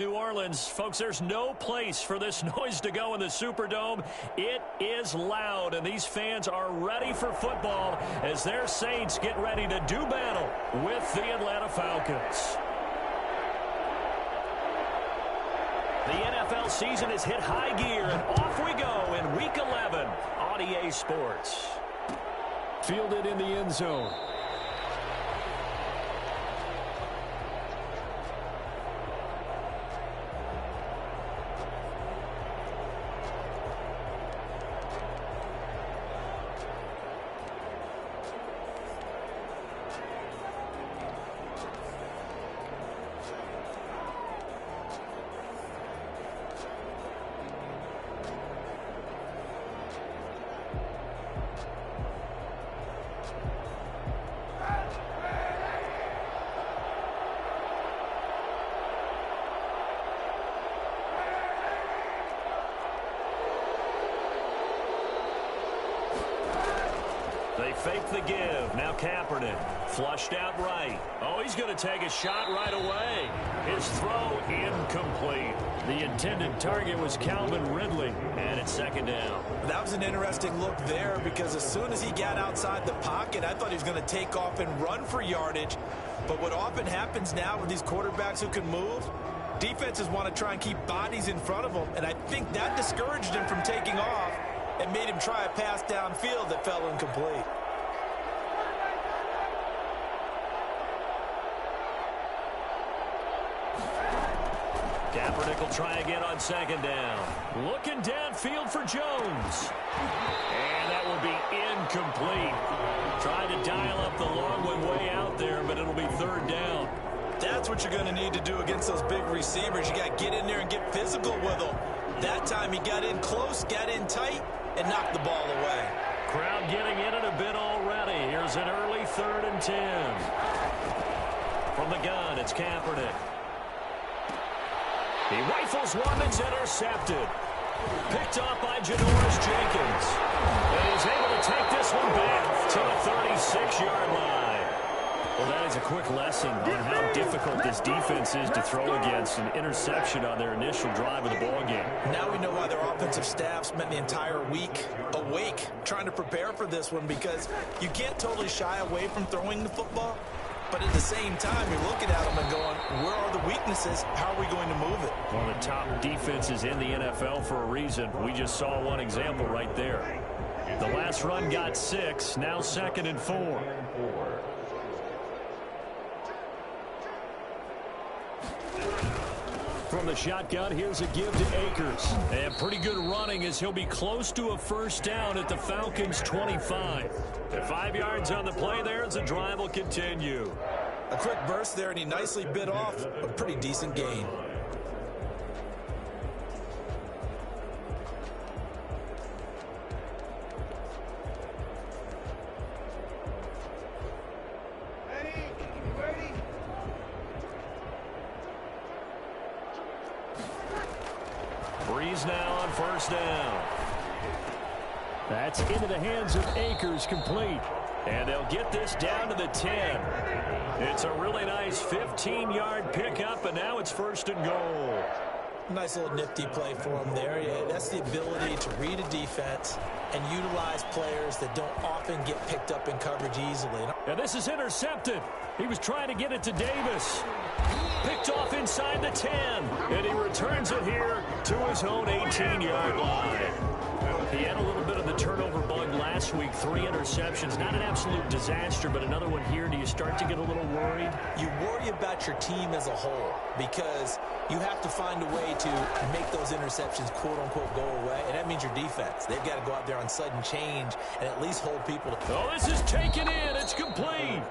New Orleans, folks, there's no place for this noise to go in the Superdome. It is loud, and these fans are ready for football as their Saints get ready to do battle with the Atlanta Falcons. The NFL season has hit high gear, and off we go in Week 11 on EA Sports. Fielded in the end zone. They fake the give. Now Kaepernick. Flushed out right. Oh, he's going to take a shot right away. His throw incomplete. The intended target was Calvin Ridley, and it's second down. That was an interesting look there because as soon as he got outside the pocket, I thought he was going to take off and run for yardage. But what often happens now with these quarterbacks who can move, defenses want to try and keep bodies in front of them, and I think that discouraged him from taking off and made him try a pass downfield that fell incomplete. Kaepernick will try again on second down. Looking downfield for Jones. And that will be incomplete. Trying to dial up the long one way out there, but it'll be third down. That's what you're going to need to do against those big receivers. You got to get in there and get physical with them. That time he got in close, got in tight, and knocked the ball away. Crowd getting in it a bit already. Here's an early 3rd and 10. From the gun, it's Kaepernick. He rifles one, it's intercepted. Picked off by Janoris Jenkins. And he's able to take this one back to the 36-yard line. Well, that is a quick lesson on how difficult this defense is to throw against. An interception on their initial drive of the ballgame. Now we know why their offensive staff spent the entire week awake trying to prepare for this one, because you can't totally shy away from throwing the football. But at the same time, you're looking at them and going, where are the weaknesses? How are we going to move it? One of the top defenses in the NFL for a reason. We just saw one example right there. The last run got 6, now 2nd and 4. From the shotgun, here's a give to Akers. And pretty good running as he'll be close to a first down at the Falcons' 25. At 5 yards on the play there as the drive will continue. A quick burst there, and he nicely bit off a pretty decent gain. Breeze now on first down. That's into the hands of Akers, complete. And they'll get this down to the 10. It's a really nice 15-yard pickup, and now it's 1st and goal. Nice little nifty play for him there. Yeah, that's the ability to read a defense and utilize players that don't often get picked up in coverage easily. And this is intercepted. He was trying to get it to Davis. Picked off inside the 10. And he returns it here to his own 18-yard line. He had a little bit of the turnover bug last week. 3 interceptions. Not an absolute disaster, but another one here. Do you start to get a little worried? You worry about your team as a whole because you have to find a way to make those interceptions, quote-unquote, go away. And that means your defense. They've got to go out there on sudden change and at least hold people to... Oh, this is taken in. It's complete.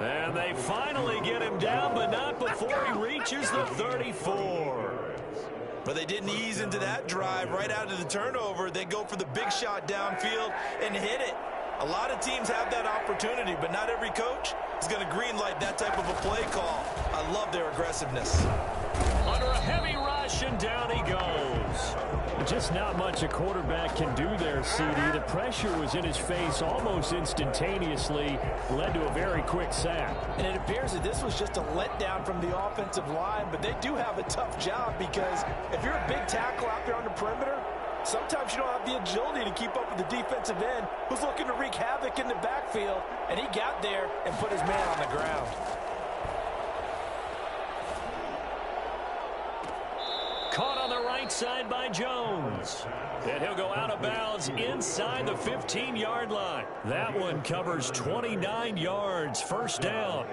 And they finally get him down, but not before he reaches the 34. But they didn't ease into that drive right out of the turnover. They go for the big shot downfield and hit it. A lot of teams have that opportunity, but not every coach is going to greenlight that type of a play call. I love their aggressiveness. Under a heavy rush, and down he goes. Just not much a quarterback can do there, CD. The pressure was in his face almost instantaneously, led to a very quick sack. And it appears that this was just a letdown from the offensive line, but they do have a tough job because if you're a big tackle out there on the perimeter, sometimes you don't have the agility to keep up with the defensive end who's looking to wreak havoc in the backfield, and he got there and put his man on the ground. Caught on the right side by Jones. And he'll go out of bounds inside the 15-yard line. That one covers 29 yards, first down.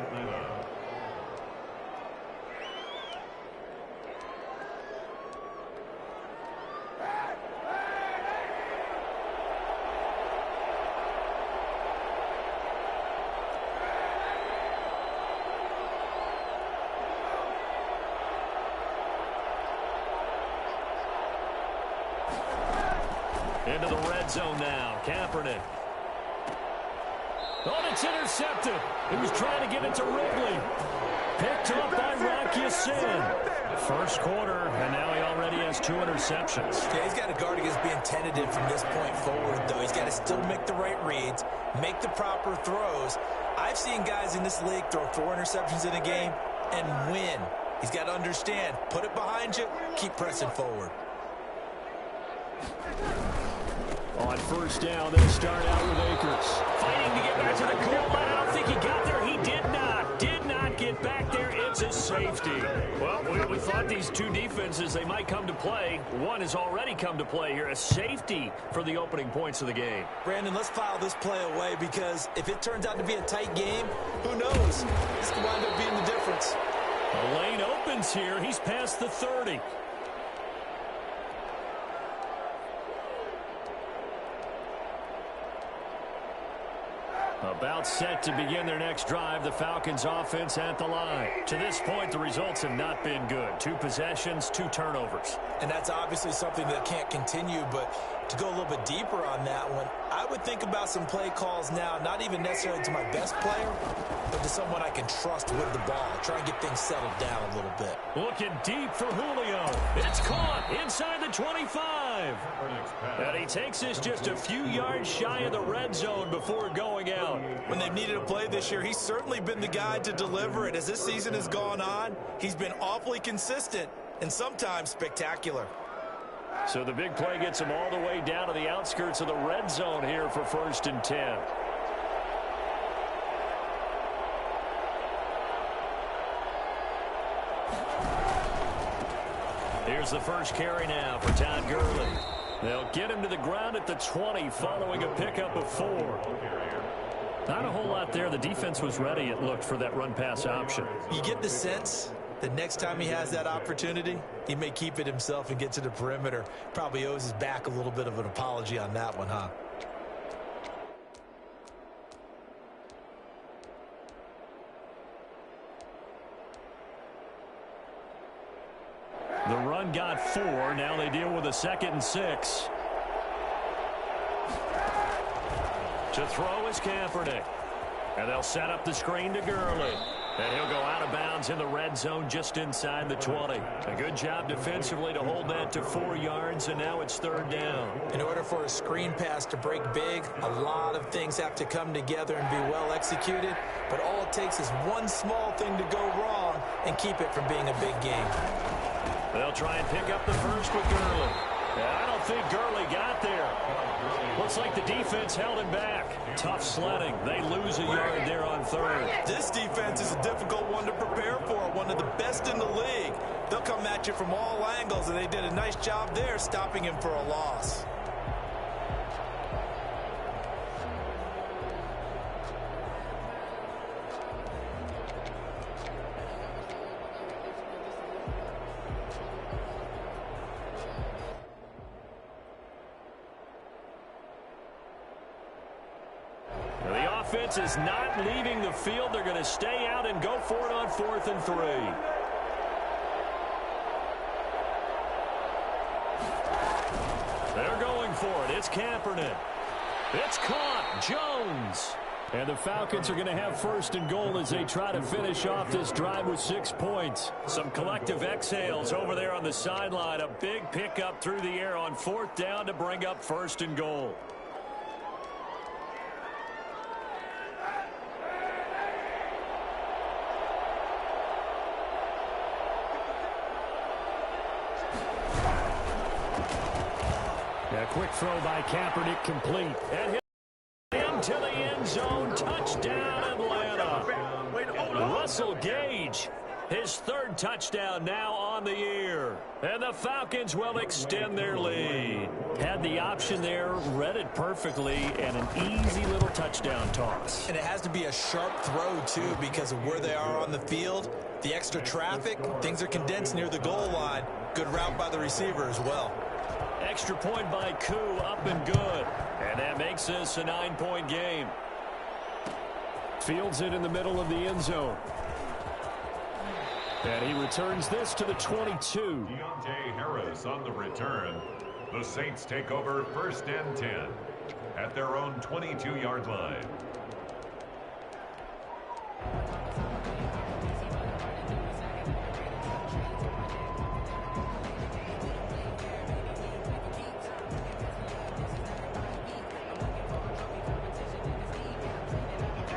Into the red zone now. Kaepernick. Oh, it's intercepted. He was trying to get it to Ridley. Picked up by Rock Ya-Sin. First quarter, and now he already has 2 interceptions. Yeah, he's got to guard against being tentative from this point forward, though. He's got to still make the right reads, make the proper throws. I've seen guys in this league throw 4 interceptions in a game and win. He's got to understand, put it behind you, keep pressing forward. On first down, they'll start out with Akers. Fighting to get back to the goal line. I don't think he got there. He did not get back there. It's a safety. Well, we thought these two defenses, they might come to play. One has already come to play here. A safety for the opening points of the game. Brandon, let's file this play away because if it turns out to be a tight game, who knows? This could wind up being the difference. The lane opens here. He's past the 30. About set to begin their next drive, the Falcons offense at the line. To this point, the results have not been good. 2 possessions, 2 turnovers. And that's obviously something that can't continue, but to go a little bit deeper on that one, I would think about some play calls now, not even necessarily to my best player, but to someone I can trust with the ball. Try and get things settled down a little bit. Looking deep for Julio. It's caught inside the 25. And he takes this just a few yards shy of the red zone before going out. When they've needed a play this year, he's certainly been the guy to deliver it. As this season has gone on, he's been awfully consistent and sometimes spectacular. So the big play gets him all the way down to the outskirts of the red zone here for 1st and 10. Here's the first carry now for Todd Gurley. They'll get him to the ground at the 20 following a pickup of 4. Not a whole lot there. The defense was ready, it looked, for that run-pass option. You get the sense that next time he has that opportunity, he may keep it himself and get to the perimeter. Probably owes his back a little bit of an apology on that one, huh? The run got 4. Now they deal with a 2nd and 6. To throw is Kaepernick. And they'll set up the screen to Gurley. And he'll go out of bounds in the red zone just inside the 20. A good job defensively to hold that to 4 yards, and now it's 3rd down. In order for a screen pass to break big, a lot of things have to come together and be well executed. But all it takes is one small thing to go wrong and keep it from being a big game. They'll try and pick up the first with Gurley. I don't think Gurley got there. Looks like the defense held him back. Tough sledding. They lose a yard there on 3rd. This defense is a difficult one to prepare for, one of the best in the league. They'll come at you from all angles, and they did a nice job there stopping him for a loss. Offense is not leaving the field. They're going to stay out and go for it on 4th and 3. They're going for it. It's Kaepernick. It's caught. Jones. And the Falcons are going to have first and goal as they try to finish off this drive with 6 points. Some collective exhales over there on the sideline. A big pickup through the air on 4th down to bring up first and goal. A quick throw by Kaepernick complete. And into the end zone. Touchdown, Atlanta. Russell Gage, his 3rd touchdown now on the year. And the Falcons will extend their lead. Had the option there, read it perfectly, and an easy little touchdown toss. And it has to be a sharp throw, too, because of where they are on the field. The extra traffic, things are condensed near the goal line. Good route by the receiver as well. Extra point by Koo, up and good. And that makes this a 9-point game. Fields it in the middle of the end zone. And he returns this to the 22. Deontay Harris on the return. The Saints take over 1st and 10 at their own 22-yard line.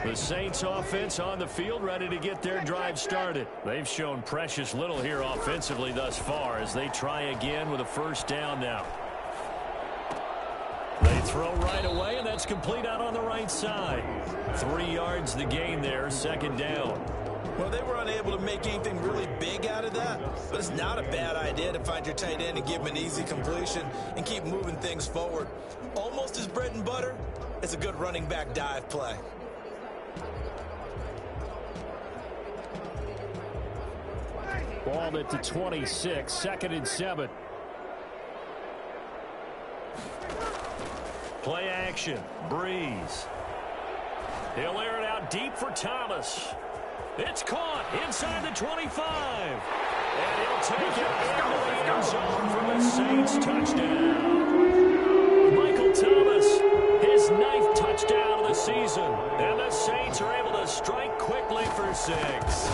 The Saints offense on the field, ready to get their drive started. They've shown precious little here offensively thus far as they try again with a 1st down now. They throw right away, and that's complete out on the right side. 3 yards the gain there, 2nd down. Well, they were unable to make anything really big out of that, but it's not a bad idea to find your tight end and give him an easy completion and keep moving things forward. Almost his bread and butter is a good running back dive play. Ball at the 26, 2nd and 7. Play action. Breeze. He'll air it out deep for Thomas. It's caught inside the 25. And he'll take it into the end zone for the Saints touchdown. Michael Thomas, his 9th touchdown of the season. And the Saints are able to strike quickly for 6.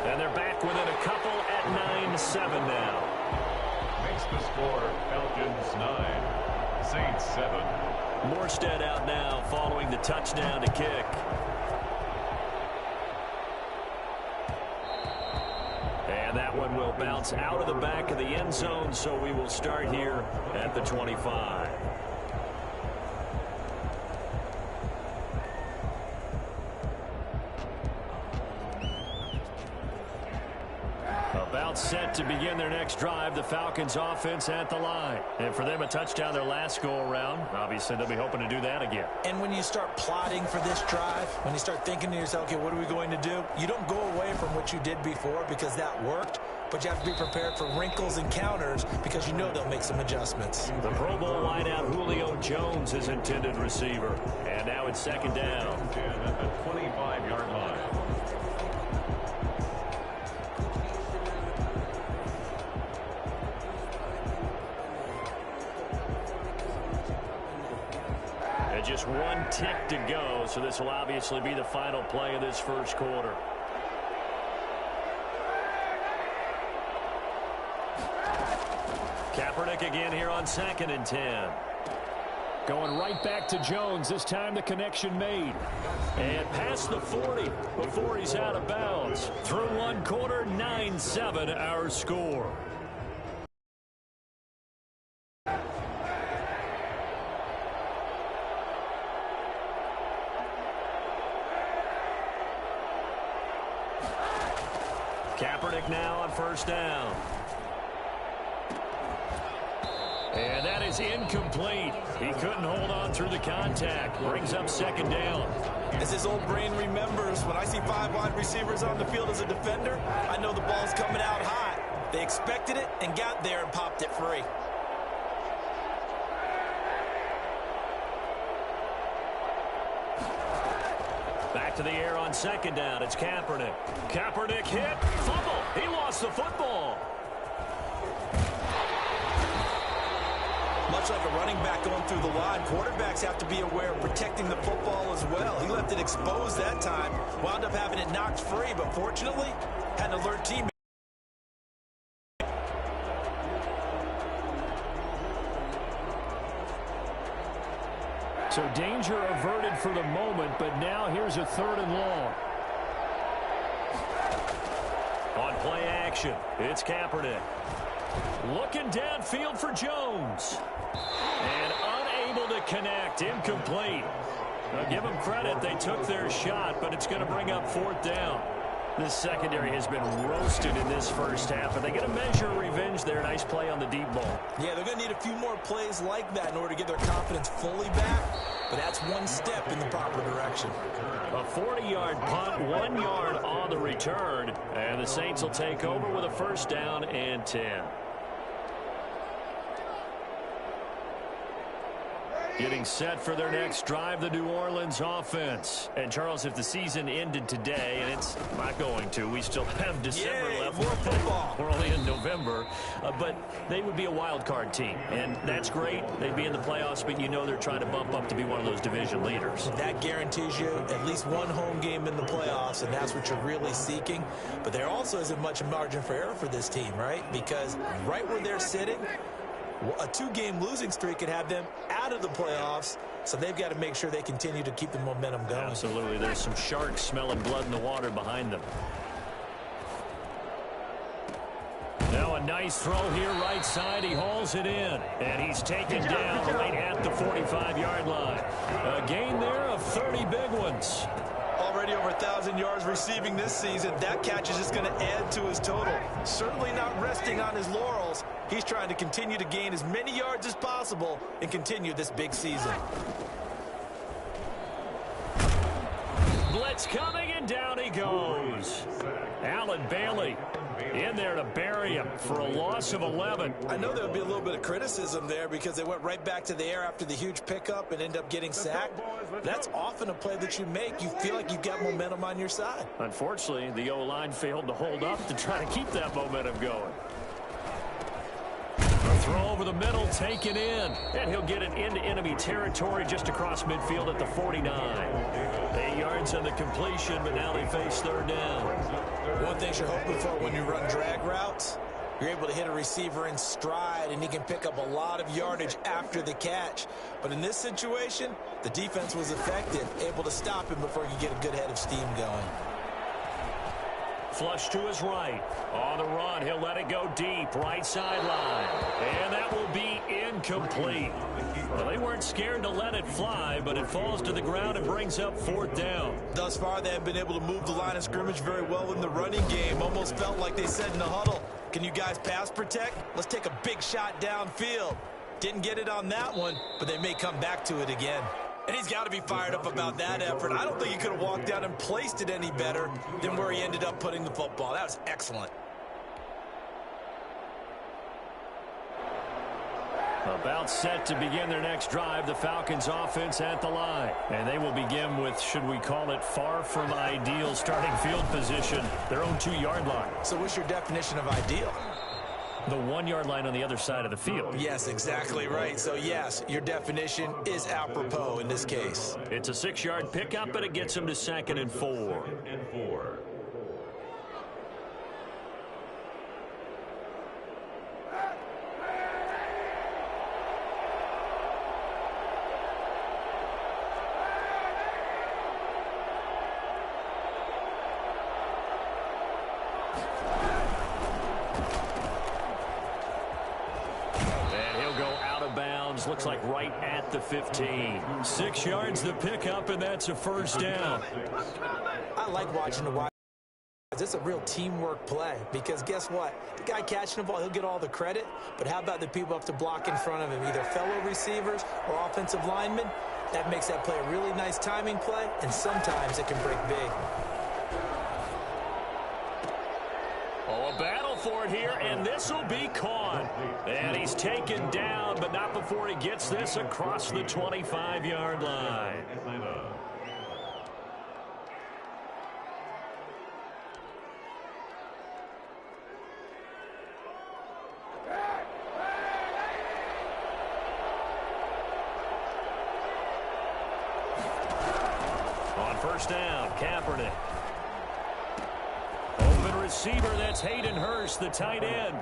And they're back within a couple at 9-7 now. Makes the score Falcons 9, Saints 7. Morstead out now following the touchdown to kick. And that one will bounce out of the back of the end zone, so we will start here at the 25. About set to begin their next drive. The Falcons offense at the line. And for them, a touchdown their last go-around. Obviously, they'll be hoping to do that again. And when you start plotting for this drive, when you start thinking to yourself, okay, what are we going to do? You don't go away from what you did before because that worked, but you have to be prepared for wrinkles and counters because you know they'll make some adjustments. The Pro Bowl wideout Julio Jones is intended receiver. And now it's 2nd down. 10 at the 25-yard line. Just 1 tick to go, so this will obviously be the final play of this 1st quarter. Kaepernick again here on 2nd and 10. Going right back to Jones. This time the connection made. And past the 40 before he's out of bounds. Through 1 quarter, 9-7 our score. Kaepernick now on 1st down. And that is incomplete. He couldn't hold on through the contact. Brings up 2nd down. As his old brain remembers, when I see 5 wide receivers on the field as a defender, I know the ball's coming out hot. They expected it and got there and popped it free. Back to the air on 2nd down. It's Kaepernick. Kaepernick hit. Fumble. He lost the football. Much like a running back going through the line, quarterbacks have to be aware of protecting the football as well. He left it exposed that time, wound up having it knocked free, but fortunately, had an alert teammate. So danger averted for the moment, but now here's a 3rd and long. On play action, it's Kaepernick. Looking downfield for Jones. And unable to connect. Incomplete. Now give them credit. They took their shot, but it's going to bring up 4th down. This secondary has been roasted in this first half, and they get a measure of revenge there. Nice play on the deep ball. Yeah, they're going to need a few more plays like that in order to get their confidence fully back, but that's one step in the proper direction. A 40-yard punt, 1 yard on the return, and the Saints will take over with a 1st down and 10. Getting set for their next drive, the New Orleans offense. And, Charles, if the season ended today, and it's not going to, we still have December left. More football. We're only in November. But they would be a wild card team, and that's great. They'd be in the playoffs, but you know they're trying to bump up to be one of those division leaders. That guarantees you at least one home game in the playoffs, and that's what you're really seeking. But there also isn't much margin for error for this team, right? Because right where they're sitting, a 2-game losing streak could have them out of the playoffs, so they've got to make sure they continue to keep the momentum going. Absolutely. There's some sharks smelling blood in the water behind them. Now a nice throw here right side. He hauls it in, and he's taken down right at the 45-yard line. A gain there of 30 big ones. Already over 1,000 yards receiving this season. That catch is just going to add to his total. Certainly not resting on his laurels. He's trying to continue to gain as many yards as possible and continue this big season. Blitz coming, and down he goes. Allen Bailey in there to bury him for a loss of 11. I know there would be a little bit of criticism there because they went right back to the air after the huge pickup and end up getting sacked. That's often a play that you make. You feel like you've got momentum on your side. Unfortunately, the O-line failed to hold up to try to keep that momentum going. A throw over the middle, taken in, and he'll get it into enemy territory just across midfield at the 49. 8 yards on the completion, but now they face 3rd down. One thing you're hoping for when you run drag routes, you're able to hit a receiver in stride, and he can pick up a lot of yardage after the catch. But in this situation, the defense was effective, able to stop him before he could get a good head of steam going. Flush to his right. On the run, he'll let it go deep. Right sideline. And that will be incomplete. Well, they weren't scared to let it fly, but it falls to the ground and brings up 4th down. Thus far, they have been able to move the line of scrimmage very well in the running game. Almost felt like they said in the huddle, can you guys pass protect? Let's take a big shot downfield. Didn't get it on that one, but they may come back to it again. And he's got to be fired up about that effort. I don't think he could have walked out and placed it any better than where he ended up putting the football. That was excellent. About set to begin their next drive, the Falcons offense at the line. And they will begin with, should we call it, far from ideal starting field position, their own 2-yard line. So what's your definition of ideal? The 1-yard line on the other side of the field. Yes, exactly right. So, yes, your definition is apropos in this case. It's a 6-yard pickup, but it gets him to 2nd and 4. Looks like right at the 15. 6 yards the pickup, and that's a 1st down. I like watching the wide. It's a real teamwork play because guess what? The guy catching the ball, he'll get all the credit, but how about the people up to block in front of him, either fellow receivers or offensive linemen? That makes that play a really nice timing play, and sometimes it can break big. Oh, a battle for it here, and this will be caught. And he's taken down, but not before he gets this across the 25-yard line. first down. Kaepernick. Open receiver, that's Hayden Hurst, the tight end.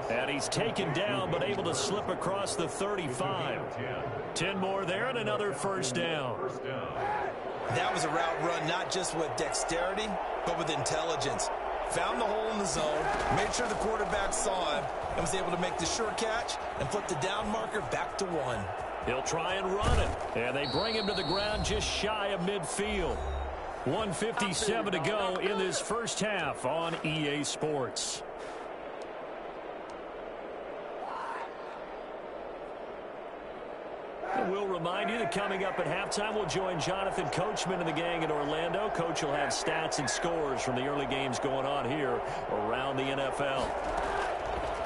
And he's taken down, but able to slip across the 35. 10 more there and another first down. That was a route run not just with dexterity, but with intelligence. Found the hole in the zone, made sure the quarterback saw him, and was able to make the short catch and flip the down marker back to 1. He'll try and run it, and they bring him to the ground just shy of midfield. 1:57 to go in this first half on EA Sports. We'll remind you that coming up at halftime, we'll join Jonathan Coachman and the gang in Orlando. Coach will have stats and scores from the early games going on here around the NFL.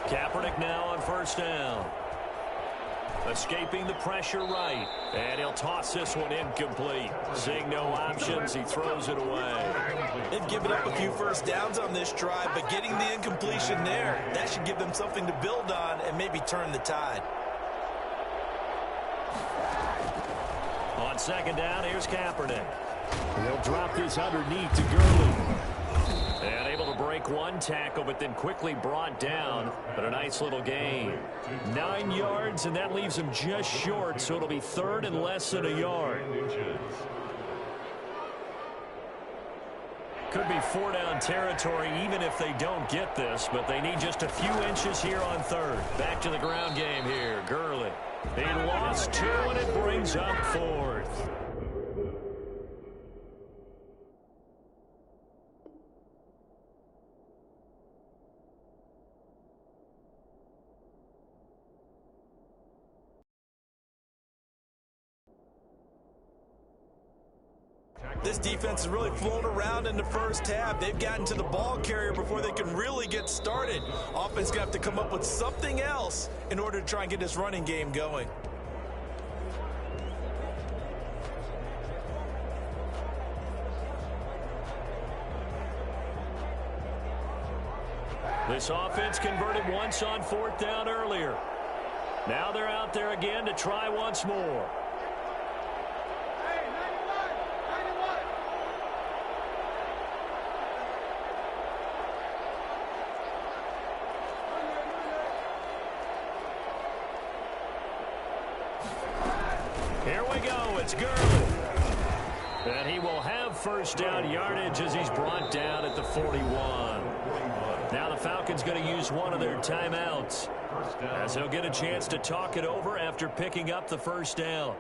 Kaepernick now on first down. Escaping the pressure right. And he'll toss this one incomplete. Seeing no options, he throws it away. They've given up a few first downs on this drive, but getting the incompletion there, that should give them something to build on and maybe turn the tide. On second down, here's Kaepernick. They'll drop this underneath to Gurley. And able to break one tackle, but then quickly brought down. But a nice little gain. 9 yards, and that leaves him just short, so it'll be third and less than a yard. Could be 4-down territory even if they don't get this, but they need just a few inches here on third. Back to the ground game here. Gurley. He lost 2, and it brings up 4th. This defense has really flown around in the first half. They've gotten to the ball carrier before they can really get started. Offense going to have to come up with something else in order to try and get this running game going. This offense converted once on 4th down earlier. Now they're out there again to try once more. Here we go. It's Gurley. And he will have first down yardage as he's brought down at the 41. Now the Falcons going to use one of their timeouts, as he'll get a chance to talk it over after picking up the first down.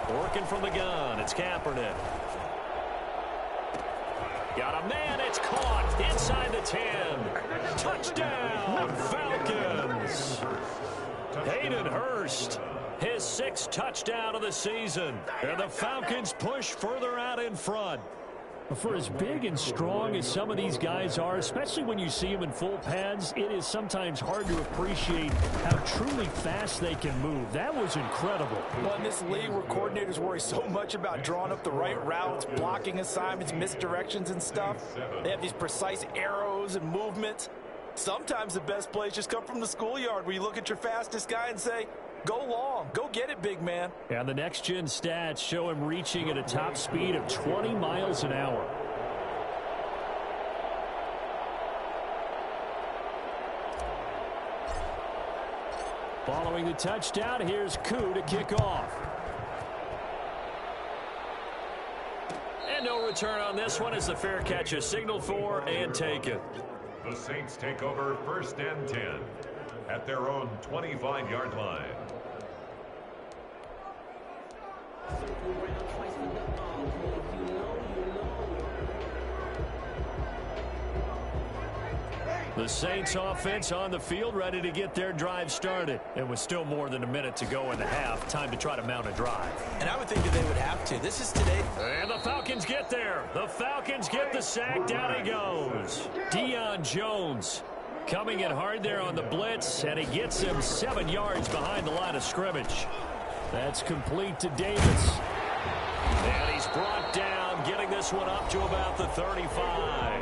Working from the gun, it's Kaepernick. Got a man, it's caught inside the 10. Touchdown, Falcons. Hayden Hurst, his 6th touchdown of the season. And the Falcons push further out in front. For as big and strong as some of these guys are, especially when you see them in full pads, it is sometimes hard to appreciate how truly fast they can move. That was incredible. Well, in this league where coordinators worry so much about drawing up the right routes, blocking assignments, misdirections and stuff, they have these precise arrows and movements. Sometimes the best plays just come from the schoolyard where you look at your fastest guy and say, go long, go get it, big man. And the next-gen stats show him reaching at a top speed of 20 miles an hour. Following the touchdown, here's Koo to kick off. And no return on this one as the fair catch is signaled for and taken. The Saints take over 1st and 10 at their own 25-yard line. The Saints offense on the field ready to get their drive started. And with still more than a minute to go in the half, time to try to mount a drive. And I would think that they would have to. This is today. And the Falcons get there. The Falcons get the sack. Down he goes. Deion Jones coming in hard there on the blitz, and he gets him 7 yards behind the line of scrimmage. That's complete to Davis. And he's brought down, getting this one up to about the 35.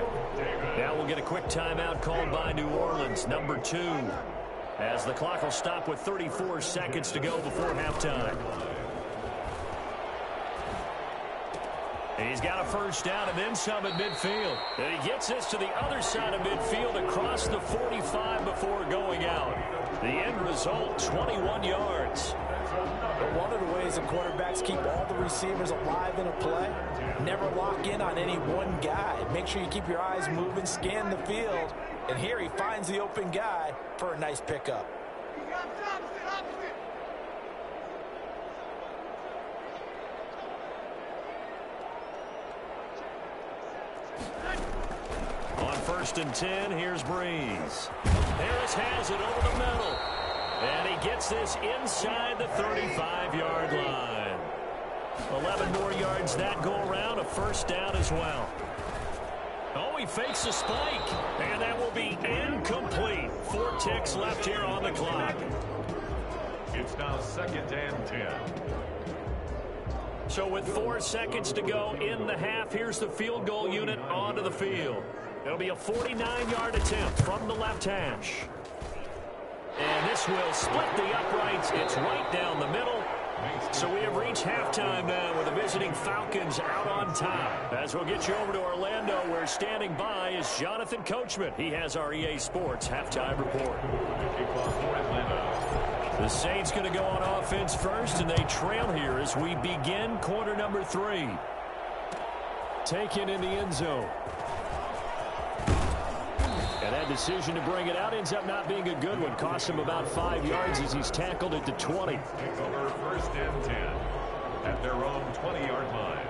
Now we'll get a quick timeout called by New Orleans, number 2, as the clock will stop with 34 seconds to go before halftime. He's got a first down and then some at midfield. And he gets this to the other side of midfield across the 45 before going out. The end result, 21 yards. But one of the ways the quarterbacks keep all the receivers alive in a play, never lock in on any one guy. Make sure you keep your eyes moving, scan the field. And here he finds the open guy for a nice pickup. On 1st and 10, here's Breeze. Harris has it over the middle. And he gets this inside the 35-yard line. 11 more yards that go around, a first down as well. Oh, he fakes a spike. And that will be incomplete. 4 ticks left here on the clock. It's now 2nd and 10. So with 4 seconds to go in the half, here's the field goal unit onto the field. It'll be a 49-yard attempt from the left hash. And this will split the uprights. It's right down the middle. So we have reached halftime now with the visiting Falcons out on top. As we'll get you over to Orlando, where standing by is Jonathan Coachman. He has our EA Sports halftime report. The Saints going to go on offense first, and they trail here as we begin quarter number 3. Taken in the end zone. And that decision to bring it out ends up not being a good one. Costs him about 5 yards as he's tackled at the 20. Take over 1st and 10 at their own 20-yard line.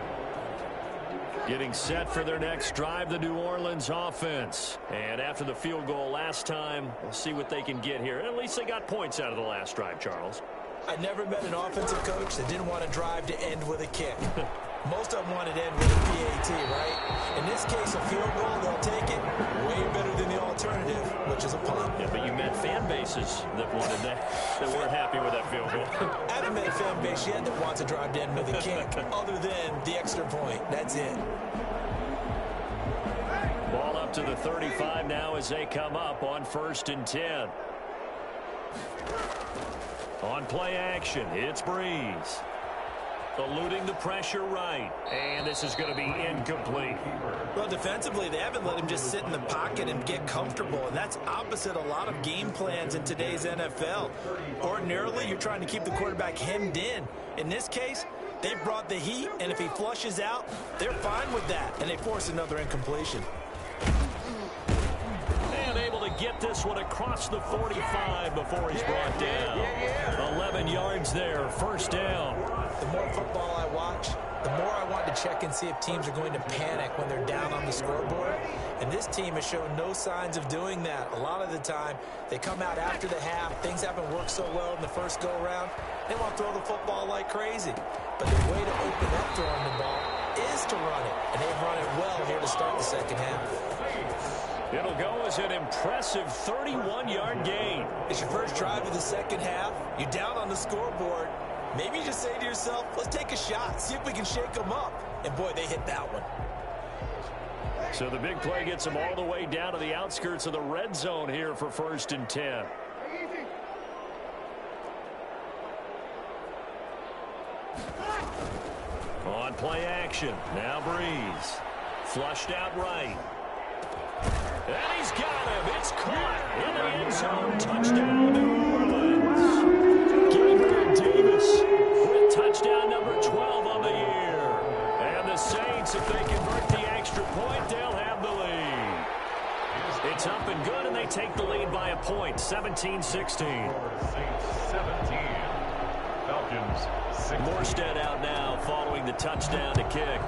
Getting set for their next drive, the New Orleans offense. And after the field goal last time, we'll see what they can get here. At least they got points out of the last drive, Charles. I never met an offensive coach that didn't want to drive to end with a kick. Most of them wanted to end with a PAT, right? In this case, a field goal, they'll take it. Way better than the alternative, which is a punt. Yeah, but you met fan bases that wanted that weren't happy with that field goal. I haven't met a fan base yet that wants to drive to end with a kick, other than the extra point. That's it. Ball up to the 35 now as they come up on 1st and 10. On play action, it's Breeze. Eluding the pressure right. And this is going to be incomplete. Well, defensively, they haven't let him just sit in the pocket and get comfortable. And that's opposite a lot of game plans in today's NFL. Ordinarily, you're trying to keep the quarterback hemmed in. In this case, they brought the heat, and if he flushes out, they're fine with that. And they force another incompletion. And able to get this one across the 45 before he's brought down. 11 yards there, first down. The more football I watch, the more I want to check and see if teams are going to panic when they're down on the scoreboard. And this team has shown no signs of doing that. A lot of the time, they come out after the half. Things haven't worked so well in the first go-around. They want to throw the football like crazy. But the way to open up throwing the ball is to run it. And they've run it well here to start the second half. It'll go as an impressive 31-yard gain. It's your first drive of the second half. You're down on the scoreboard. Maybe you just say to yourself, let's take a shot, see if we can shake them up. And, boy, they hit that one. So the big play gets them all the way down to the outskirts of the red zone here for 1st and 10. On play action, now Breeze. Flushed out right. And he's got him. It's caught in the end zone. Touchdown, New Orleans. Gabriel Davis with touchdown number 12 on the year. And the Saints, if they convert the extra point, they'll have the lead. It's up and good, and they take the lead by a point, 17-16. Saints 17. Falcons 16. Morstead out now following the touchdown to kick.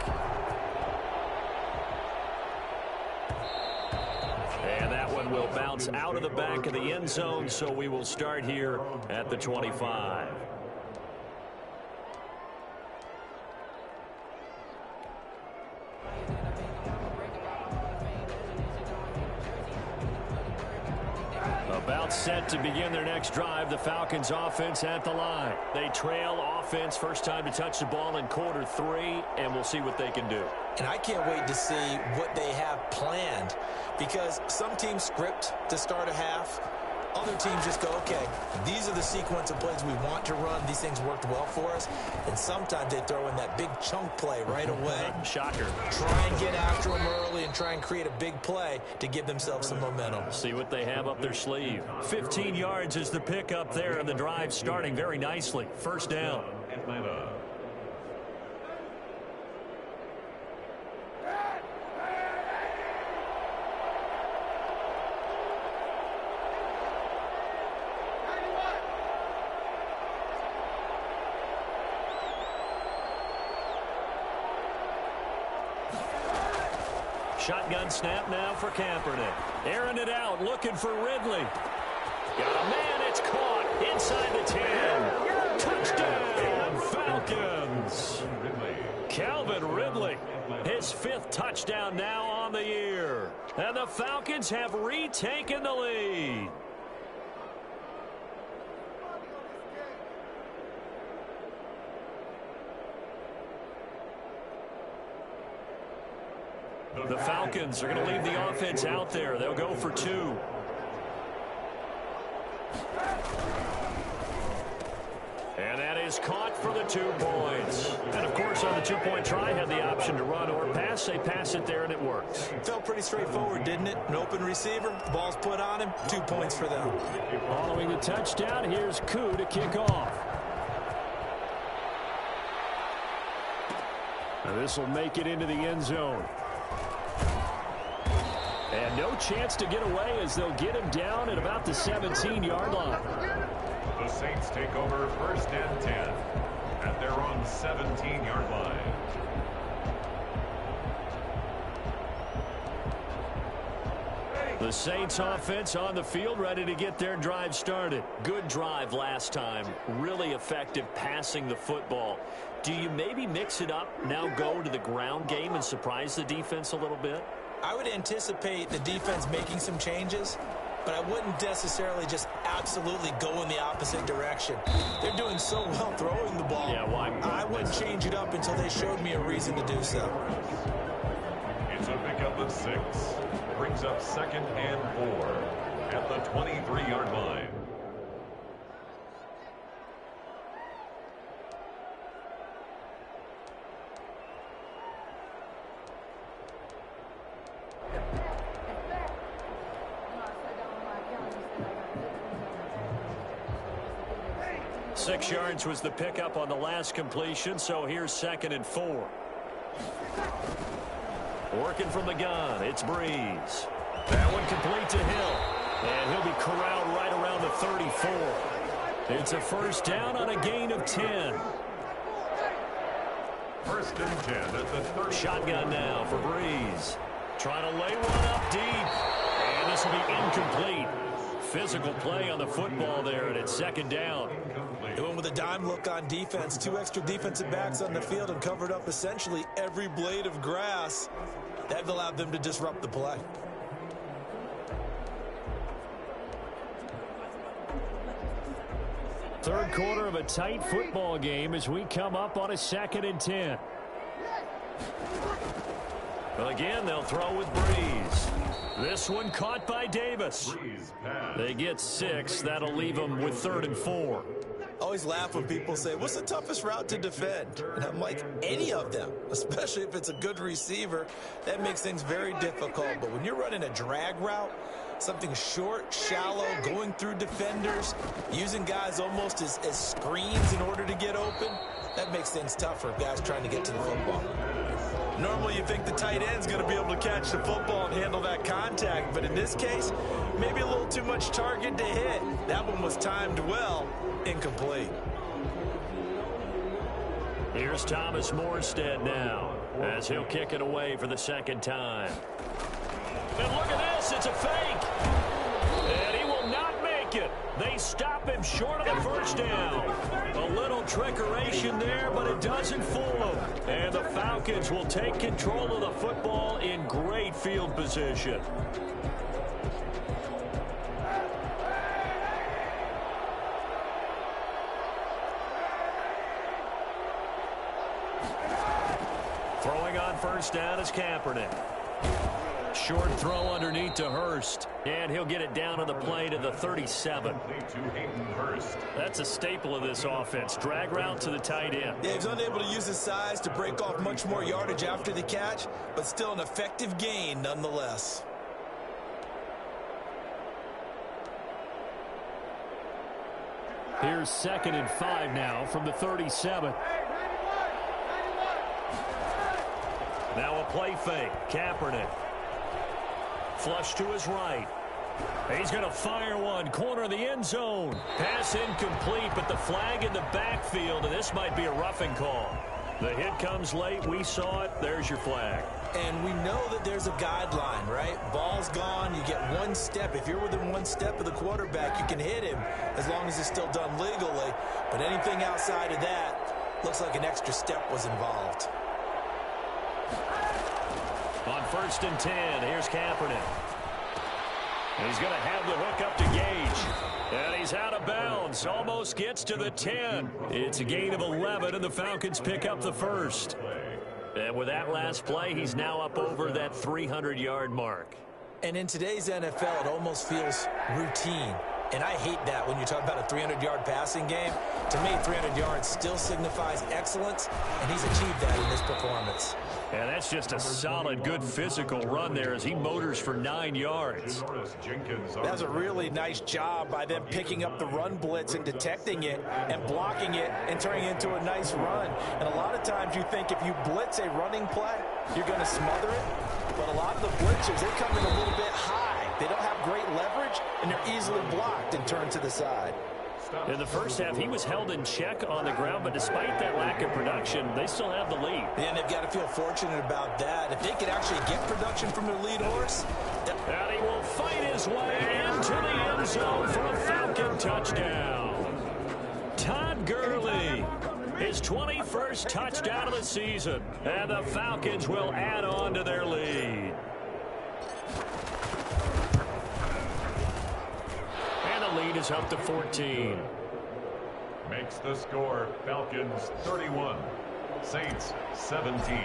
And that one will bounce out of the back of the end zone, so we will start here at the 25. About Set to begin their next drive. The Falcons offense at the line. They trail offense, first time to touch the ball in quarter 3, and we'll see what they can do. And I can't wait to see what they have planned, because some teams script to start a half. Other teams just go, okay, these are the sequence of plays we want to run. These things worked well for us. And sometimes they throw in that big chunk play right away. Shocker. Try and get after them early and try and create a big play to give themselves some momentum. See what they have up their sleeve. 15 yards is the pickup there, and the drive starting very nicely. First down. Atlanta. Shotgun snap now for Kaepernick. Airing it out, looking for Ridley. Got a man, it's caught inside the 10. Touchdown, Falcons. Calvin Ridley, his 5th touchdown now on the year. And the Falcons have retaken the lead. The Falcons are going to leave the offense out there. They'll go for 2. And that is caught for the 2 points. And, of course, on the 2-point try, had the option to run or pass. They pass it there, and it works. Felt pretty straightforward, didn't it? An open receiver, ball's put on him, 2 points for them. Following the touchdown, here's Koo to kick off. Now this will make it into the end zone. And no chance to get away as they'll get him down at about the 17-yard line. The Saints take over first and 10 at their own 17-yard line. The Saints offense on the field, ready to get their drive started. Good drive last time. Really effective passing the football. Do you maybe mix it up, now go to the ground game and surprise the defense a little bit? I would anticipate the defense making some changes, but I wouldn't necessarily just absolutely go in the opposite direction. They're doing so well throwing the ball. Yeah, why? I wouldn't change it up until they showed me a reason to do so. It's a pickup of 6. Brings up 2nd and 4 at the 23-yard line. Six yards was the pickup on the last completion, so here's 2nd and 4. Working from the gun, it's Breeze. That one complete to Hill. And he'll be corralled right around the 34. It's a first down on a gain of 10. First and 10 at the 30. Shotgun now for Breeze. Trying to lay one up deep. And this will be incomplete. Physical play on the football there, and it's 2nd down. They went with a dime look on defense. 2 extra defensive backs on the field and covered up essentially every blade of grass. That allowed them to disrupt the play. Third quarter of a tight football game as we come up on a 2nd and 10. Well, again, they'll throw with Breeze. This one caught by Davis. They get 6. That'll leave them with 3rd and 4. I always laugh when people say, what's the toughest route to defend? And I'm like, any of them, especially if it's a good receiver. That makes things very difficult. But when you're running a drag route, something short, shallow, going through defenders, using guys almost as screens in order to get open, that makes things tougher, guys trying to get to the football. Normally you think the tight end's going to be able to catch the football and handle that contact, but in this case, maybe a little too much target to hit. That one was timed well, incomplete. Here's Thomas Morstead now as he'll kick it away for the 2nd time. And look at this, it's a fake. And he will not make it. They stop him short of the first down. A little trickeration there, but it doesn't fool them. And the Falcons will take control of the football in great field position. Throwing on first down is Kaepernick. Short throw underneath to Hurst. And he'll get it down on the play to the 37. That's a staple of this offense. Drag route to the tight end. Yeah, he's unable to use his size to break off much more yardage after the catch, but still an effective gain nonetheless. Here's 2nd and 5 now from the 37. Now a play fake. Kaepernick. Flush to his right. He's going to fire one. Corner of the end zone. Pass incomplete, but the flag in the backfield, and this might be a roughing call. The hit comes late. We saw it. There's your flag. And we know that there's a guideline, right? Ball's gone. You get one step. If you're within one step of the quarterback, you can hit him as long as it's still done legally. But anything outside of that, looks like an extra step was involved. On 1st and 10, here's Kaepernick. He's going to have the hook up to Gage. And he's out of bounds. Almost gets to the 10. It's a gain of 11, and the Falcons pick up the first. And with that last play, he's now up over that 300-yard mark. And in today's NFL, it almost feels routine. And I hate that when you talk about a 300-yard passing game. To me, 300 yards still signifies excellence, and he's achieved that in this performance. And that's just a solid, good physical run there as he motors for 9 yards. That's a really nice job by them picking up the run blitz and detecting it and blocking it and turning it into a nice run. And a lot of times you think if you blitz a running play, you're going to smother it. But a lot of the blitzers, they come in a little bit high. They don't have great leverage, and they're easily blocked and turned to the side. In the first half, he was held in check on the ground, but despite that lack of production, they still have the lead. And they've got to feel fortunate about that. If they could actually get production from their lead horse. And he will fight his way into the end zone for a Falcon touchdown. Todd Gurley, his 21st touchdown of the season. And the Falcons will add on to their lead. Lead is up to 14. Makes the score Falcons 31, Saints 17.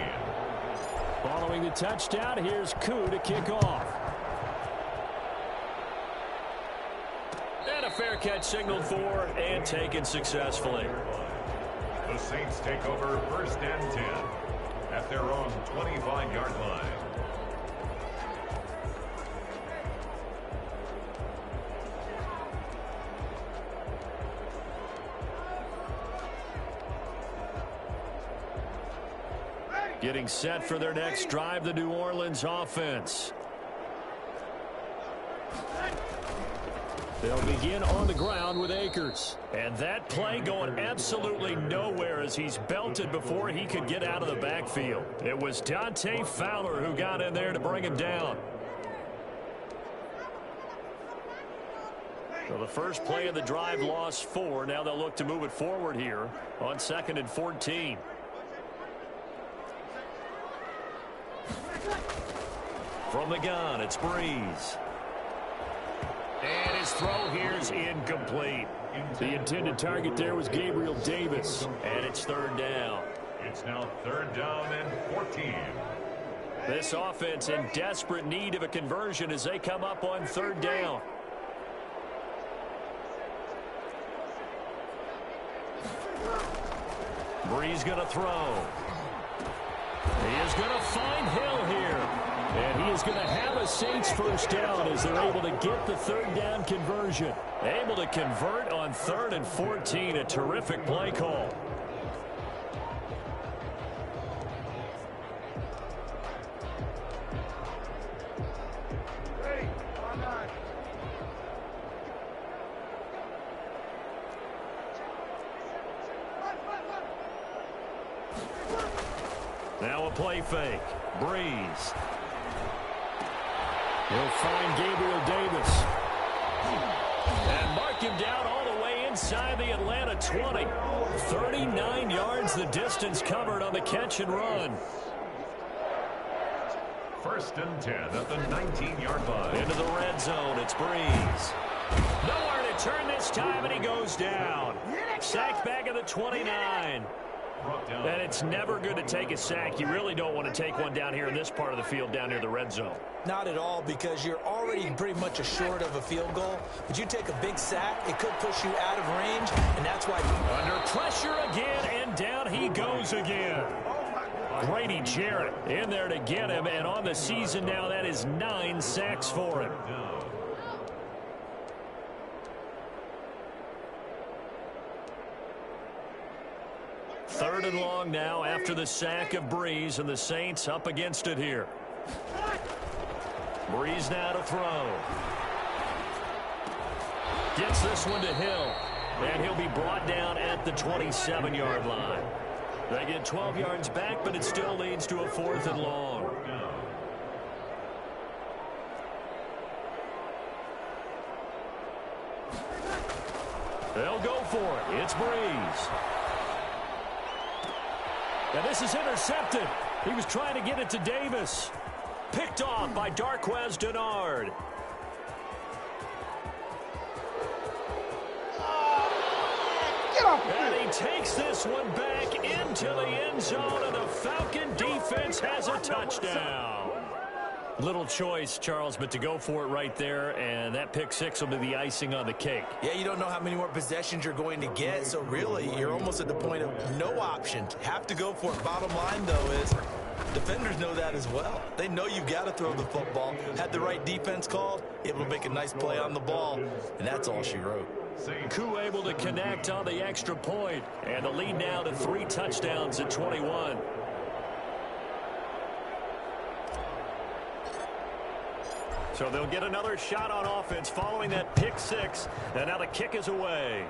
Following the touchdown, here's Koo to kick off. And a fair catch signaled for and taken successfully. The Saints take over 1st and 10 at their own 25-yard line. Getting set for their next drive, the New Orleans offense. They'll begin on the ground with Akers. And that play going absolutely nowhere as he's belted before he could get out of the backfield. It was Dante Fowler who got in there to bring him down. So the first play of the drive lost 4. Now they'll look to move it forward here on 2nd and 14. From the gun, it's Breeze. And his throw here is incomplete. The intended target there was Gabriel Davis. And it's 3rd down. It's now 3rd down and 14. This offense in desperate need of a conversion as they come up on 3rd down. Breeze going to throw. He is going to find Hill here. And he is going to have a Saints first down as they're able to get the 3rd down conversion. Able to convert on 3rd and 14. A terrific play call. Now a play fake. Breeze. He'll find Gabriel Davis. And mark him down all the way inside the Atlanta 20. 39 yards the distance covered on the catch and run. 1st and 10 at the 19-yard line. Into the red zone, it's Breeze. Nowhere to turn this time, and he goes down. Sacked back at the 29. And it's never good to take a sack. You really don't want to take one down here in this part of the field, down near the red zone. Not at all, because you're already pretty much assured of a field goal. But you take a big sack, it could push you out of range, and that's why... Under pressure again, and down he goes again. Grady Jarrett in there to get him, and on the season now, that is 9 sacks for him. Third and long now after the sack of Breeze, and the Saints up against it here. Breeze now to throw. Gets this one to Hill, and he'll be brought down at the 27-yard line. They get 12 yards back, but it still leads to a 4th and long. They'll go for it. It's Breeze. And this is intercepted. He was trying to get it to Davis. Picked off by Darqueze Dennard. And he takes this one back into the end zone, and the Falcon defense has a touchdown. Little choice, Charles, but to go for it right there, and that pick six will be the icing on the cake. Yeah, you don't know how many more possessions you're going to get, so really, you're almost at the point of no options. Have to go for it. Bottom line, though, is defenders know that as well. They know you've got to throw the football. Had the right defense called, able to make a nice play on the ball, and that's all she wrote. Koo able to connect on the extra point, and the lead now to 3 touchdowns at 21. So they'll get another shot on offense following that pick six, and now the kick is away.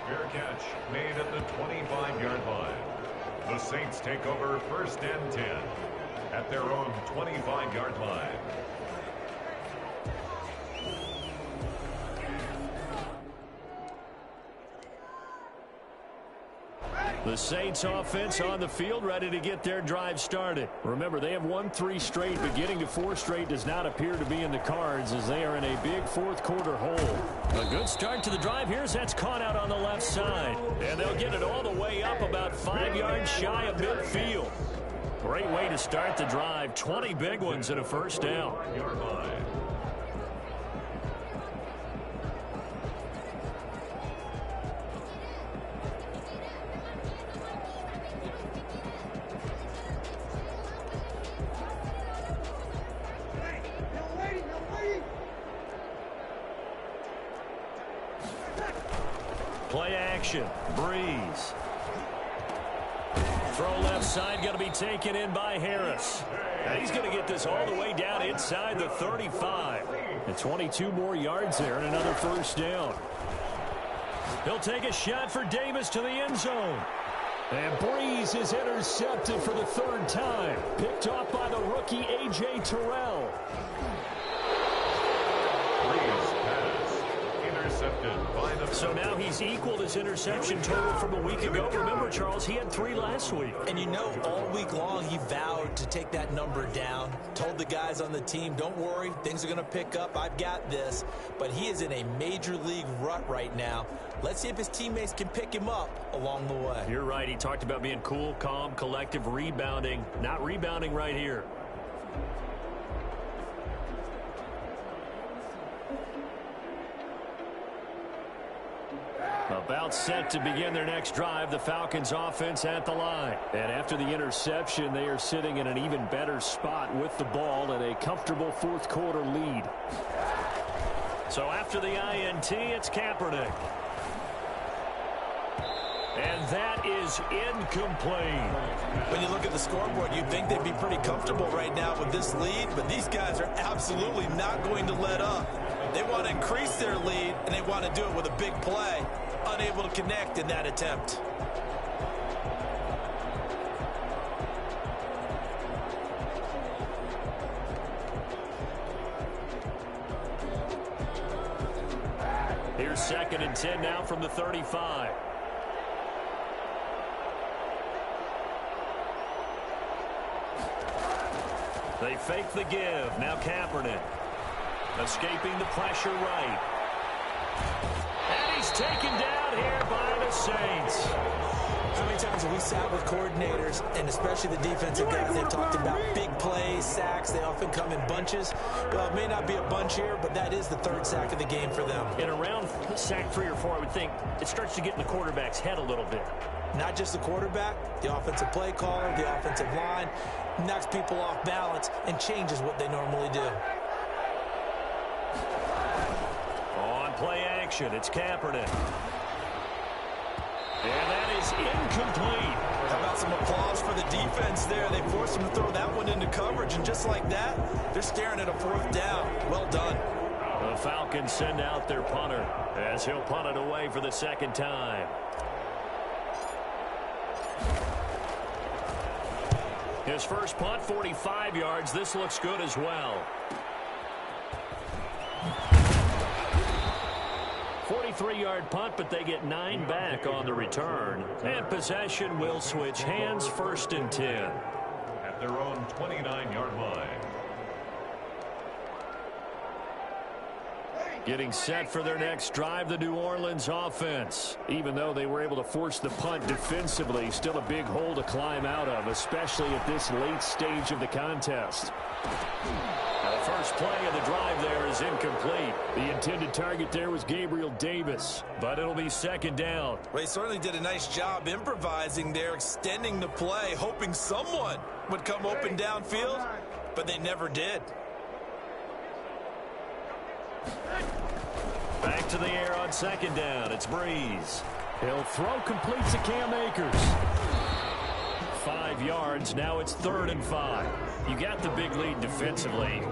Fair catch made at the 25-yard line. The Saints take over 1st and 10 at their own 25-yard line. The Saints offense on the field, ready to get their drive started. Remember, they have won 3 straight, but getting to 4 straight does not appear to be in the cards as they are in a big 4th quarter hole. A good start to the drive. Here's that's caught out on the left side. And they'll get it all the way up about 5 yards shy of midfield. Great way to start the drive. 20 big ones and a first down. Play action. Breeze. Throw left side, going to be taken in by Harris. And he's going to get this all the way down inside the 35. And 22 more yards there and another first down. He'll take a shot for Davis to the end zone. And Breeze is intercepted for the 3rd time. Picked off by the rookie A.J. Terrell. So now he's equaled his interception total from a week ago. Remember, Charles, he had 3 last week. And you know, all week long he vowed to take that number down. Told the guys on the team, don't worry, things are going to pick up. I've got this. But he is in a major league rut right now. Let's see if his teammates can pick him up along the way. You're right. He talked about being cool, calm, collective, rebounding. Not rebounding right here. About set to begin their next drive, the Falcons offense at the line. And after the interception, they are sitting in an even better spot with the ball and a comfortable 4th quarter lead. So after the INT, it's Kaepernick. And that is incomplete. When you look at the scoreboard, you'd think they'd be pretty comfortable right now with this lead, but these guys are absolutely not going to let up. They want to increase their lead, and they want to do it with a big play. Unable to connect in that attempt. Here's 2nd and 10 now from the 35. They fake the give. Now Kaepernick. Escaping the pressure right. And he's taken down here by the Saints. How many times have we sat with coordinators, and especially the defensive guys, they've talked about big plays, sacks. They often come in bunches. Well, it may not be a bunch here, but that is the third sack of the game for them. In around sack 3 or 4, I would think it starts to get in the quarterback's head a little bit. Not just the quarterback, the offensive play caller, the offensive line, knocks people off balance and changes what they normally do. On play action, it's Kaepernick. And that is incomplete. How about some applause for the defense there? They forced him to throw that one into coverage, and just like that, they're staring at a 4th down. Well done. The Falcons send out their punter as he'll punt it away for the second time. His first punt, 45 yards. This looks good as well. 43-yard punt, but they get 9 back on the return. And possession will switch hands, 1st and 10. At their own 29-yard line. Getting set for their next drive, the New Orleans offense. Even though they were able to force the punt defensively, still a big hole to climb out of, especially at this late stage of the contest. The first play of the drive there is incomplete. The intended target there was Gabriel Davis, but it'll be 2nd down. Well, he certainly did a nice job improvising there, extending the play, hoping someone would come open downfield, but they never did. Back to the air on 2nd down. It's Breeze. He'll throw complete to Cam Akers. 5 yards. Now it's 3rd and 5. You got the big lead defensively.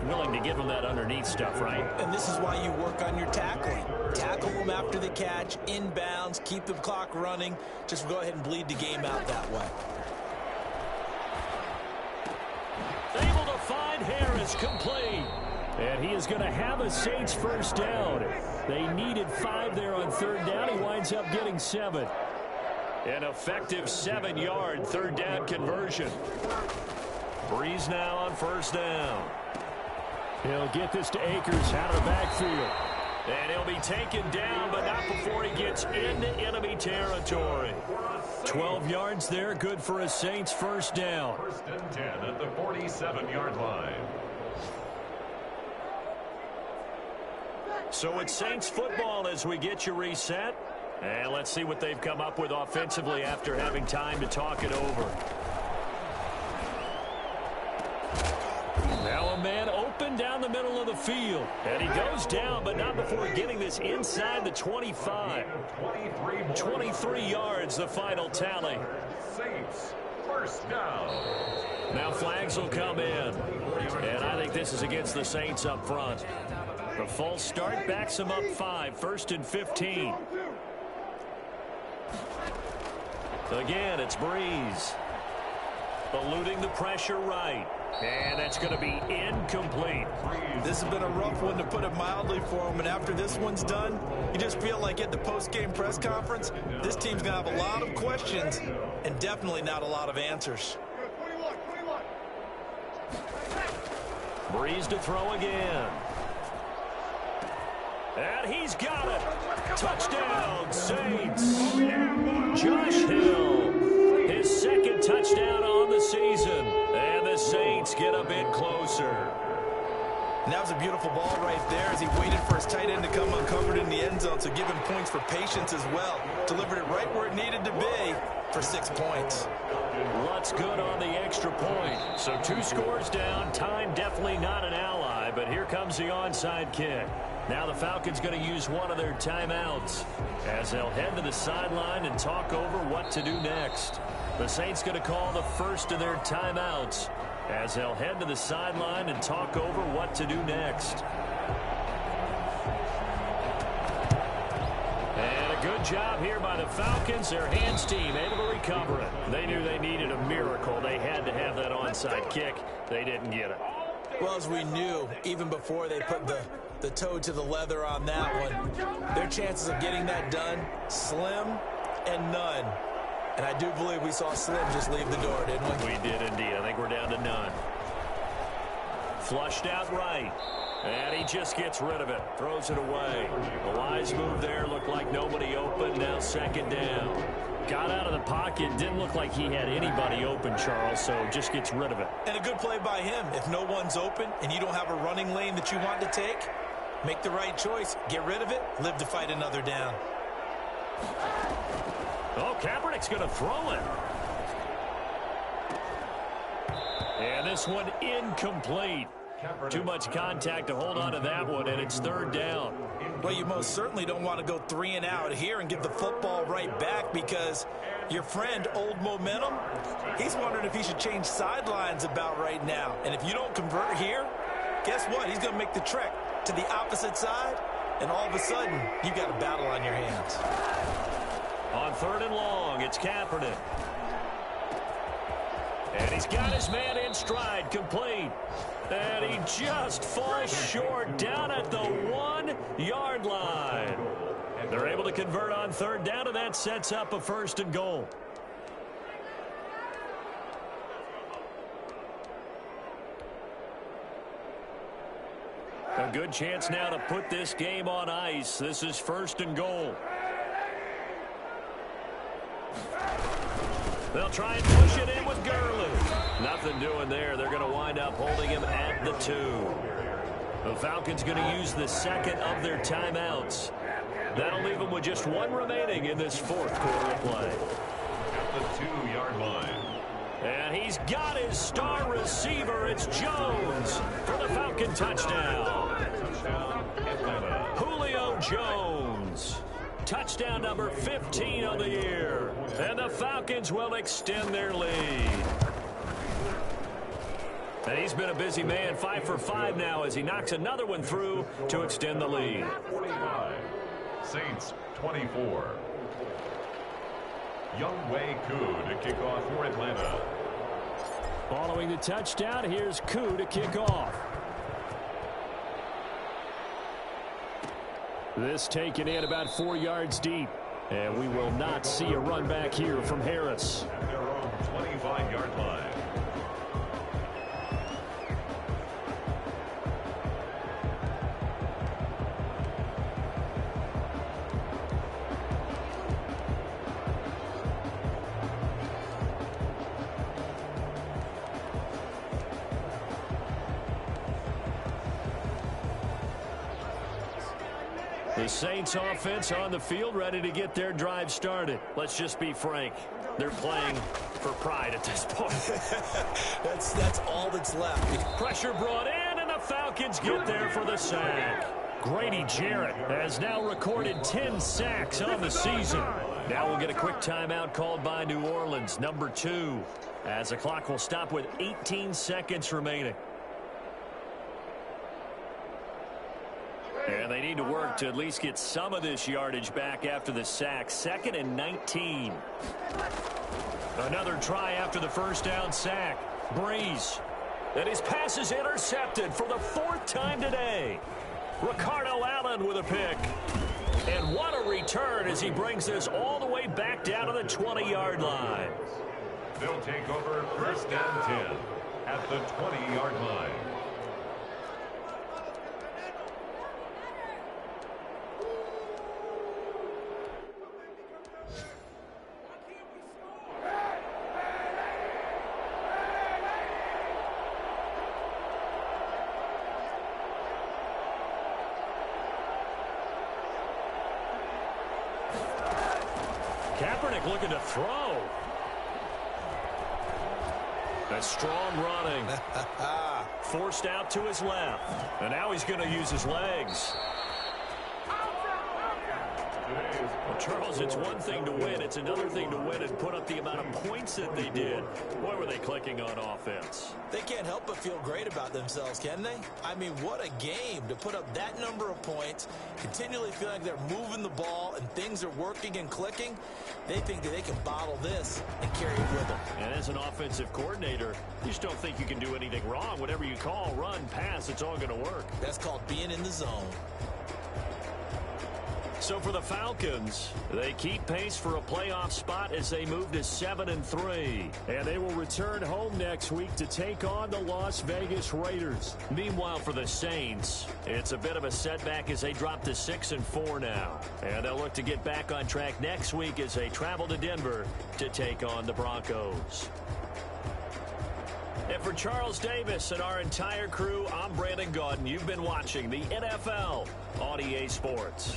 Willing to give them that underneath stuff, right? And this is why you work on your tackling. Tackle them after the catch, inbounds, keep the clock running. Just go ahead and bleed the game out that way. Able to find Harris, complete. And he is going to have a Saints first down. They needed 5 there on 3rd down. He winds up getting 7. An effective 7-yard 3rd down conversion. Breeze now on 1st down. He'll get this to Akers out of the backfield. And he'll be taken down, but not before he gets into enemy territory. 12 yards there, good for a Saints first down. 1st and 10 at the 47-yard line. So it's Saints football as we get you reset. And let's see what they've come up with offensively after having time to talk it over. Now a man open down the middle of the field. And he goes down, but not before getting this inside the 25. 23 yards, the final tally. Saints, 1st down. Now flags will come in. And I think this is against the Saints up front. The false start backs them up 5, 1st and 15. Again, it's Breeze. Eluding the pressure right. And that's going to be incomplete. This has been a rough one, to put it mildly, for him. And after this one's done, you just feel like at the post-game press conference, this team's going to have a lot of questions and definitely not a lot of answers. Breeze to throw again. And he's got it. Touchdown, Saints. Josh Hill, his 2nd touchdown on the season. And the Saints get a bit closer. And that was a beautiful ball right there as he waited for his tight end to come uncovered in the end zone. So give him points for patience as well. Delivered it right where it needed to be for 6 points. What's good on the extra point? So 2 scores down. Time definitely not an ally, but here comes the onside kick. Now the Falcons going to use one of their timeouts as they'll head to the sideline and talk over what to do next. The Saints going to call the first of their timeouts as they'll head to the sideline and talk over what to do next. And a good job here by the Falcons. Their hands team able to recover it. They knew they needed a miracle. They had to have that onside kick. They didn't get it. Well, as we knew, even before they put the toe to the leather on that one, their chances of getting that done, slim and none. And I do believe we saw Slim just leave the door, didn't we? We did indeed. I think we're down to none. Flushed out right. And he just gets rid of it, throws it away. A wise move there, looked like nobody open, now second down. Got out of the pocket, didn't look like he had anybody open, Charles, so just gets rid of it. And a good play by him. If no one's open and you don't have a running lane that you want to take, make the right choice. Get rid of it, live to fight another down. Oh, Kaepernick's going to throw it. And this one incomplete. Too much contact to hold on to that one, and it's third down. Well, you most certainly don't want to go 3 and out here and give the football right back, because your friend, Old Momentum, he's wondering if he should change sidelines about right now. And if you don't convert here, guess what? He's going to make the trek to the opposite side, and all of a sudden, you've got a battle on your hands. On third and long, it's Kaepernick. And he's got his man in stride, complete. And he just falls short down at the 1-yard line. They're able to convert on third down, and that sets up a first and goal. A good chance now to put this game on ice. This is first and goal. They'll try and push it in with Gurley. Nothing doing there. They're going to wind up holding him at the 2. The Falcons going to use the second of their timeouts. That'll leave them with just one remaining in this fourth quarter of play. At the 2-yard line. And he's got his star receiver. It's Jones for the Falcon touchdown. Julio Jones. Touchdown number 15 of the year. And the Falcons will extend their lead. And he's been a busy man, 5 for 5 now as he knocks another one through to extend the lead. 45. Saints 24. Younghoe Koo to kick off for Atlanta. Following the touchdown, here's Koo to kick off. This taken in about 4 yards deep. And we will not see a run back here from Harris. At their own 25-yard line. The Saints offense on the field, ready to get their drive started. Let's just be frank. They're playing for pride at this point. That's all that's left. Pressure brought in, and the Falcons get there for the sack. Grady Jarrett has now recorded 10 sacks on the season. Now we'll get a quick timeout called by New Orleans, number 2, as the clock will stop with 18 seconds remaining. And they need to work to at least get some of this yardage back after the sack. 2nd and 19. Another try after the first down sack. Breeze. And his pass is intercepted for the 4th time today. Ricardo Allen with a pick. And what a return as he brings this all the way back down to the 20-yard line. They'll take over first and 10 at the 20-yard line. Kaepernick looking to throw. A strong running. Forced out to his left. And now he's going to use his legs. Well, Charles, it's one thing to win. It's another thing to win and put up the amount of points that they did. Boy, were they clicking on offense. They can't help but feel great about themselves, can they? I mean, what a game to put up that number of points, continually feeling like they're moving the ball and things are working and clicking. They think that they can bottle this and carry it with them. And as an offensive coordinator, you just don't think you can do anything wrong. Whatever you call, run, pass, it's all going to work. That's called being in the zone. So for the Falcons, they keep pace for a playoff spot as they move to 7-3. And they will return home next week to take on the Las Vegas Raiders. Meanwhile, for the Saints, it's a bit of a setback as they drop to 6-4 now. And they'll look to get back on track next week as they travel to Denver to take on the Broncos. And for Charles Davis and our entire crew, I'm Brandon Gaudin. You've been watching the NFL on EA Sports.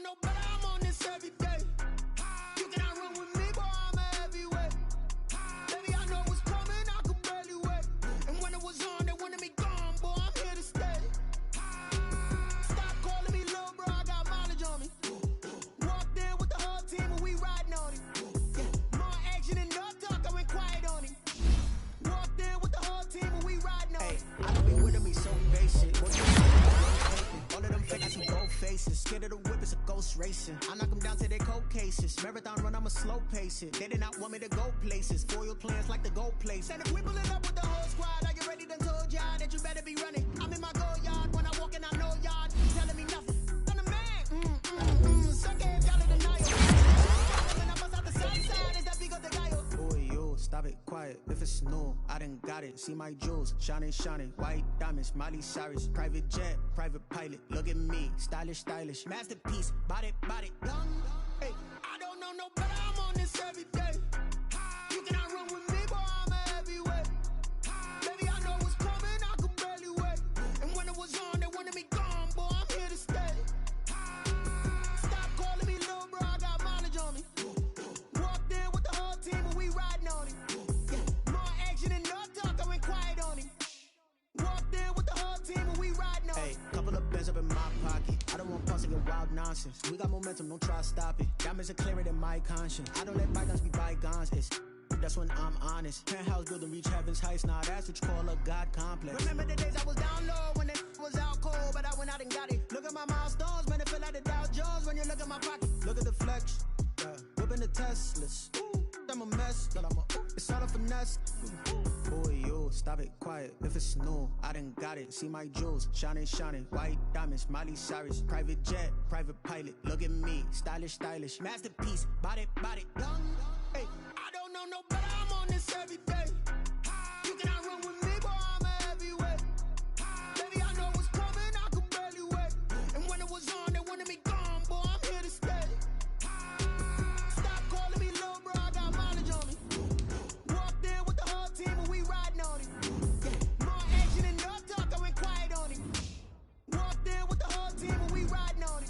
No better, I'm on this every day. You cannot run with me, boy, I'm a heavyweight. Baby, I know what's coming, I could barely wait. And when it was on, they wanted me gone, boy, I'm here to stay. Stop calling me little bro, I got mileage on me. Walked in with the whole team and we riding on him. Yeah, more action and no talk, I went quiet on him. Walked in with the whole team and we riding on him. I don't be with me so basic. All of them fake, I see both faces. Scared of the whip, it's a ghost racing. I knock them down to their cold cases. Marathon run, I'm a slow pace it. They did not want me to go places. Foil plans like the gold place. And if we pulling up with the whole squad, I get ready to told y'all that you better be running. I'm in my go yard when I walk in, I know y'all telling me nothing. I'm the man. Some gave y'all a denial. When I bust out the south side, is that big of the guy? Boy, yo, stop it, quiet. If it's new, I done got it. See my jewels, shining, shining. White diamonds, Miley Cyrus. Private jet, private pilot. Look at me, stylish, stylish. Masterpiece, body, body. Young, hey, I don't know no better, I'm on this every day. You cannot run with me, boy, I'm a heavyweight. Baby, I know what's coming, I could barely wait. And when it was on, they wanted me gone, boy, I'm here to stay. Stop calling me little bro, I got mileage on me. Walked in with the whole team and we riding on him. Yeah, more action and no talk, I went quiet on him. Walked in with the whole team and we riding on him. Hey, couple of bands up in my pocket. I don't want pause to get wild nonsense. We got momentum, don't try to stop it. Diamonds are clearer than my conscience. I don't let bygones be bygones. That's when I'm honest. Penthouse building, reach heaven's heights. Nah, that's what you call a God complex. Remember the days I was down low when it was out cold, but I went out and got it. Look at my milestones, man, it feel like the Dow Jones when you look at my pocket. Look at the flex, yeah. Whipping the Teslas. I'm a mess, but it's all a finesse. Boy, yo, stop it, quiet. If it's new, I done got it. See my jewels, shining, shining. White diamonds, Miley Cyrus. Private jet, private pilot. Look at me, stylish, stylish. Masterpiece, body, body. Young, hey, I don't know no better, I'm on this every day. You cannot run with me, boy, I'm a heavyweight. Baby, I know what's coming, I could barely wait. And when it was on, they wanted me gone, boy, I'm here to stay. Stop calling me little bro, I got mileage on me. Walked in with the whole team and we riding on him. Yeah, more action and no talk, I went quiet on him. Walked in with the whole team and we riding on him.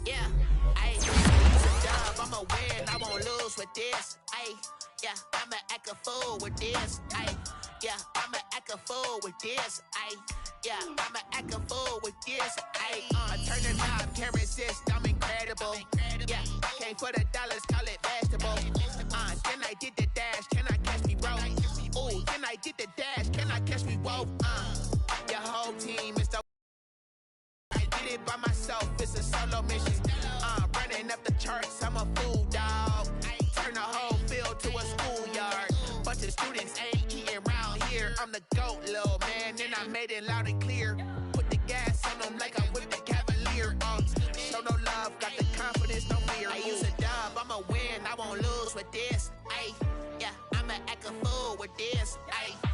Yeah, ayy, it's a dub, I'ma win, I won't lose with this, ayy, yeah, I'ma act a fool with this, ayy, yeah, I'ma act a fool with this, ayy, Yeah, I'ma act a fool with this. Ayy, turn the knob, can't resist, I'm incredible. Yeah, came for the dollars, call it vegetable. Then I did the dash, can I catch me, bro? Ooh, then I did the dash, can I catch me, whoa? Your whole team is the. I did it by myself, it's a solo mission. Running up the charts, I'm a fool, dog. Turn the whole field to a schoolyard. Bunch of students ain't eating round here. I'm the GOAT, little man, and I made it loud and clear. Put the gas on them like I'm with the Cavalier. Show no love, got the confidence, no fear. I use a dub, I'ma win, I won't lose with this. Ay, yeah, I'ma act a fool with this. Ay.